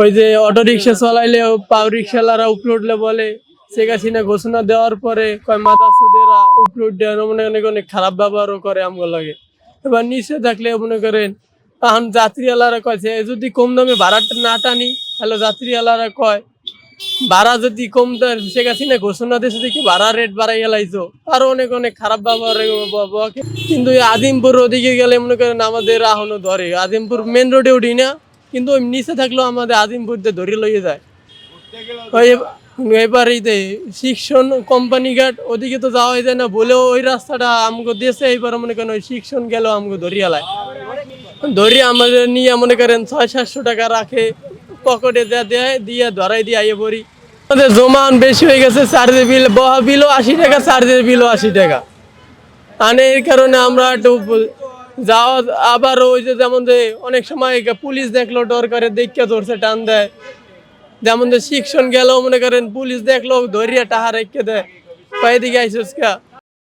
ওই যে auto rickshaw চালাইলে পাও রিক্সাওয়ালারা উপলোডলে বলে শেখ হাসিনা ঘোষণা দেওয়ার পরে কয় মাদাসুদেরা উপলোড দেওয়ার মনে অনেক অনেক খারাপ ব্যবহারও করে আমগো লাগে। এবার নিচে থাকলে মনে করেন এখন যাত্রীওয়ালারা কয়েছে যদি কম দামে ভাড়াটা না টানি তাহলে যাত্রীওয়ালারা কয় ভাড়া যদি কম দেয় শেখ হাসিনা ঘোষণা দিয়েছে দেখি ভাড়া রেট বাড়াই গেলাইছো আরো অনেক অনেক খারাপ ব্যবহার বকে। কিন্তু এই আজিমপুর ওদিকে গেলে মনে করেন আমাদের এখনো ধরে আজিমপুর মেন রোডে উঠি না কিন্তু ওই নিচে থাকলেও আমাদের আজিমপুর দিয়ে ধরে লইয়ে যায়। ওই এবারে শিক্ষণ কোম্পানি ঘাট ওদিকে তো যাওয়াই যায় না বলেও ওই রাস্তাটা আমাকে দিয়েছে। এইবার মনে করেন ওই শিক্ষণ গেলেও আমাকে ধরিয়ালায় ধরিয়ে আমাদের নিয়ে মনে করেন 600-700 টাকা রাখে পকেটে দেয় দিয়ে ধরাই দিয়ে আইয়ে পড়ি। আমাদের জমান বেশি হয়ে গেছে, চার্জের বিল বহা বিলও 80 টাকা, চার্জের বিলও 80 টাকা। মানে এর কারণে আমরা একটু যাওয়া আবার ওই যে যেমন যে অনেক সময় পুলিশ দেখলো ডর করে দেখে ধরছে টান দেয়। যেমন যে শিক্ষণ গেলেও মনে করেন পুলিশ দেখলো ধরিয়া টাহা রেখে দেয়, কয়েদিকে আইসিস কা